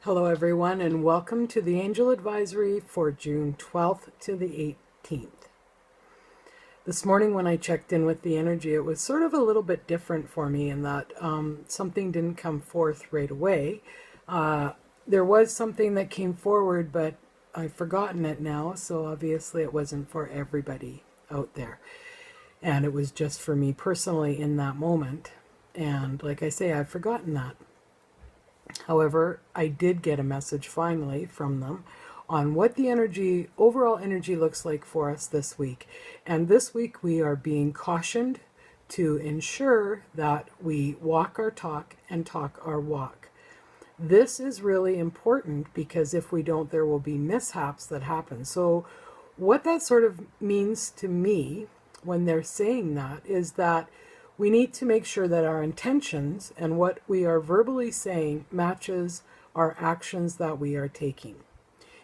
Hello, everyone, and welcome to the Angel Advisory for June 12th to the 18th. This morning when I checked in with the energy, it was sort of a little bit different for me in that something didn't come forth right away. There was something that came forward, but I've forgotten it now, so obviously it wasn't for everybody out there. And it was just for me personally in that moment. And like I say, I've forgotten that. However, I did get a message finally from them on what the overall energy looks like for us this week. And this week we are being cautioned to ensure that we walk our talk and talk our walk. This is really important because if we don't, there will be mishaps that happen. So what that sort of means to me when they're saying that is that we need to make sure that our intentions and what we are verbally saying matches our actions that we are taking.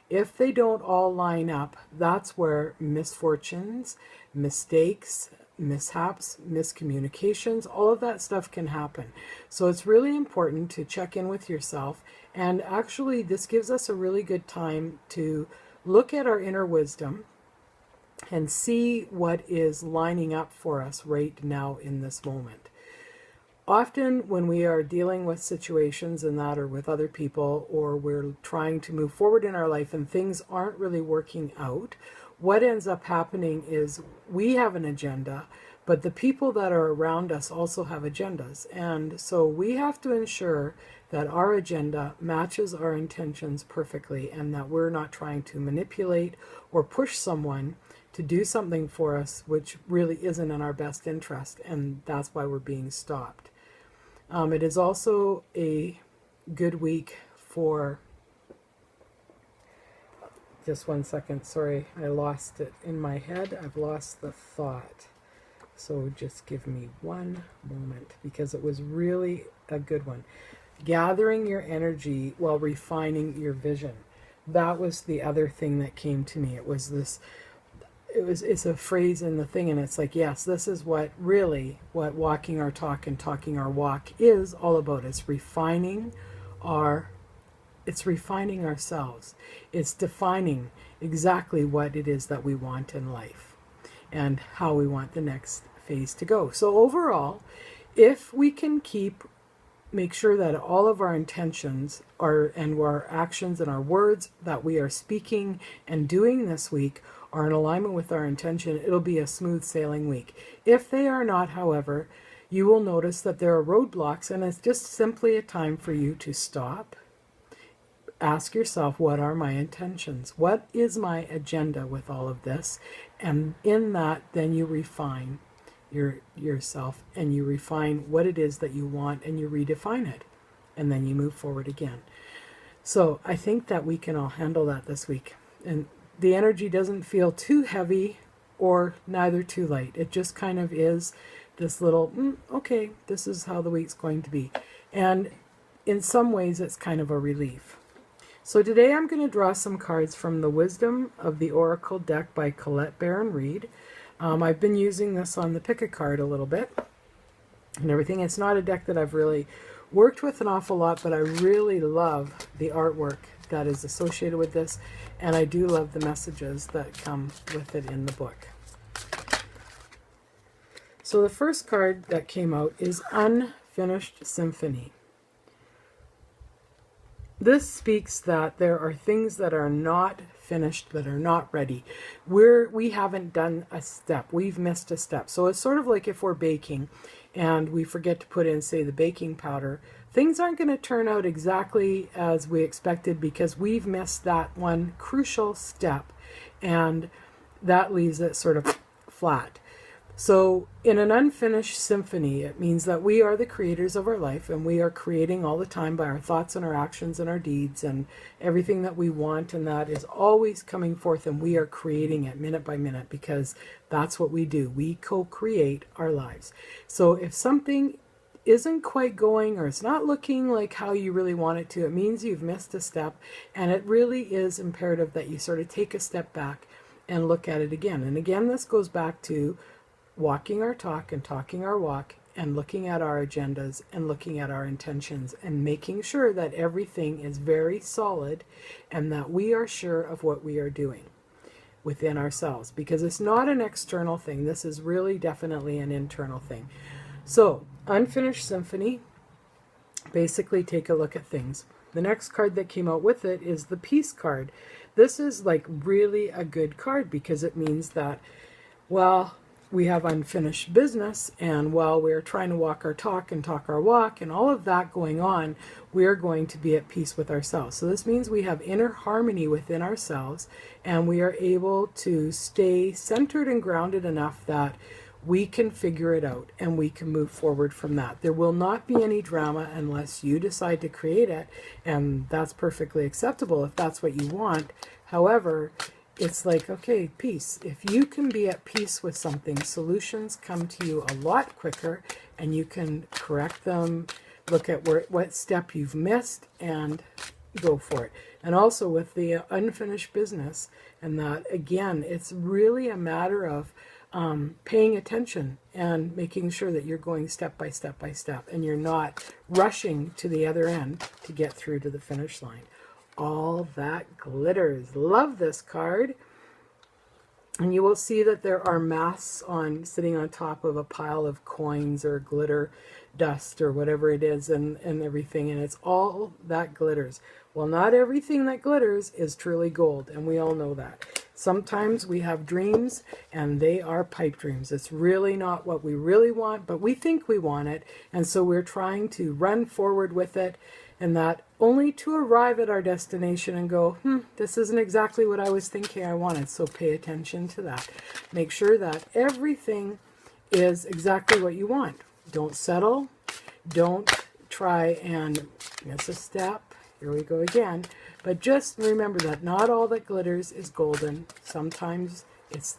If they don't all line up, that's where misfortunes, mistakes, mishaps, miscommunications, all of that stuff can happen. So it's really important to check in with yourself. And actually, this gives us a really good time to look at our inner wisdom and see what is lining up for us right now in this moment. Often when we are dealing with situations and that, or with other people, or we're trying to move forward in our life and things aren't really working out, what ends up happening is we have an agenda, but the people that are around us also have agendas. And so we have to ensure that our agenda matches our intentions perfectly and that we're not trying to manipulate or push someone to do something for us which really isn't in our best interest, and that's why we're being stopped. It is also a good week for, just 1 second, sorry, I lost it in my head. I've lost the thought. So just give me one moment because it was really a good one. Gathering your energy while refining your vision. That was the other thing that came to me. It's a phrase in the thing, and it's like, yes, this is what walking our talk and talking our walk is all about. It's refining ourselves. It's defining exactly what it is that we want in life and how we want the next phase to go. So overall, if we can make sure that all of our intentions and our actions and our words that we are speaking and doing this week are in alignment with our intention, it'll be a smooth sailing week. If they are not, however, you will notice that there are roadblocks, and it's just simply a time for you to stop. Ask yourself, what are my intentions? What is my agenda with all of this? And in that, then you refine yourself and you refine what it is that you want and you redefine it. And then you move forward again. So I think that we can all handle that this week. And the energy doesn't feel too heavy or neither too light. It just kind of is this little, okay, this is how the week's going to be. And in some ways, it's kind of a relief. So today I'm going to draw some cards from the Wisdom of the Oracle deck by Colette Baron Reid. I've been using this on the Pick a Card a little bit and everything. It's not a deck that I've really worked with an awful lot, but I really love the artwork that is associated with this, and I do love the messages that come with it in the book. So the first card that came out is Unfinished Symphony. This speaks that there are things that are not finished, that are not ready. We haven't done a step. We've missed a step. So it's sort of like if we're baking and we forget to put in, say, the baking powder, things aren't going to turn out exactly as we expected because we've missed that one crucial step, and that leaves it sort of flat. So in an unfinished symphony, it means that we are the creators of our life, and we are creating all the time by our thoughts and our actions and our deeds and everything that we want, and that is always coming forth, and we are creating it minute by minute because that's what we do. We co-create our lives. So if something isn't quite going or it's not looking like how you really want it to, it means you've missed a step, and it really is imperative that you sort of take a step back and look at it again. And again, this goes back to walking our talk and talking our walk and looking at our agendas and looking at our intentions and making sure that everything is very solid and that we are sure of what we are doing within ourselves, because it's not an external thing. This is really definitely an internal thing. So, Unfinished Symphony, basically take a look at things. The next card that came out with it is the Peace card. This is like really a good card because it means that, well, we have unfinished business, and while we're trying to walk our talk and talk our walk and all of that going on, we're going to be at peace with ourselves. So this means we have inner harmony within ourselves, and we are able to stay centered and grounded enough that we can figure it out and we can move forward from that. There will not be any drama unless you decide to create it, and that's perfectly acceptable if that's what you want. However, it's like, okay, peace. If you can be at peace with something, solutions come to you a lot quicker, and you can correct them, look at what step you've missed, and go for it. And also with the unfinished business, and that, again, it's really a matter of paying attention and making sure that you're going step by step by step, and you're not rushing to the other end to get through to the finish line. All that glitters. Love this card. And you will see that there are masks sitting on top of a pile of coins or glitter dust or whatever it is, and everything, and it's all that glitters. Well, not everything that glitters is truly gold, and we all know that. Sometimes we have dreams, and they are pipe dreams. It's really not what we really want, but we think we want it, and so we're trying to run forward with it, and that only to arrive at our destination and go, this isn't exactly what I was thinking I wanted. So pay attention to that. Make sure that everything is exactly what you want. Don't settle. Don't try and miss a step. Here we go again. But just remember that not all that glitters is golden. Sometimes it's,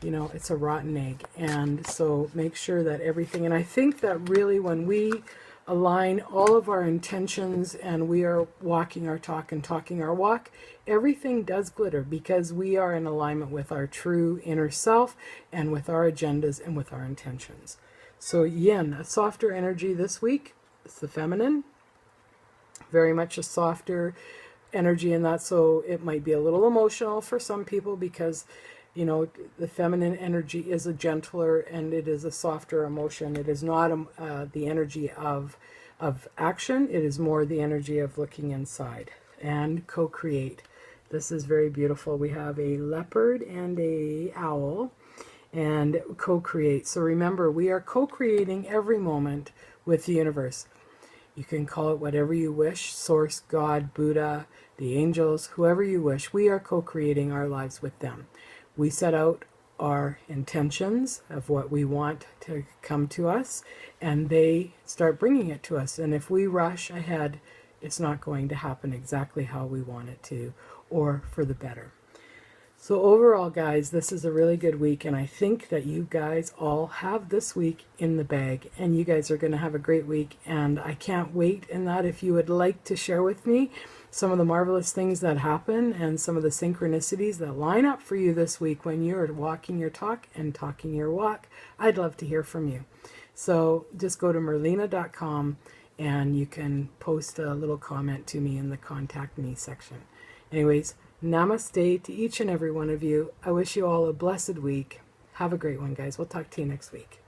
it's a rotten egg. And so make sure that everything, and I think that really when we align all of our intentions and we are walking our talk and talking our walk, everything does glitter because we are in alignment with our true inner self and with our agendas and with our intentions. So Yin, a softer energy this week. It's the feminine, very much a softer energy in that, so it might be a little emotional for some people because the feminine energy is a gentler and it is a softer emotion. It is not the energy of action. It is more the energy of looking inside and co-create. This is very beautiful. We have a leopard and a owl and co-create. So remember, we are co-creating every moment with the universe. You can call it whatever you wish, Source, God, Buddha, the angels, whoever you wish. We are co-creating our lives with them. We set out our intentions of what we want to come to us, and they start bringing it to us. And if we rush ahead, it's not going to happen exactly how we want it to, or for the better. So overall, guys, this is a really good week, and I think that you guys all have this week in the bag, and you guys are going to have a great week, and I can't wait. And that if you would like to share with me some of the marvelous things that happen and some of the synchronicities that line up for you this week when you're walking your talk and talking your walk, I'd love to hear from you. So just go to merlina.com and you can post a little comment to me in the contact me section. Anyways, namaste to each and every one of you. I wish you all a blessed week. Have a great one, guys. We'll talk to you next week.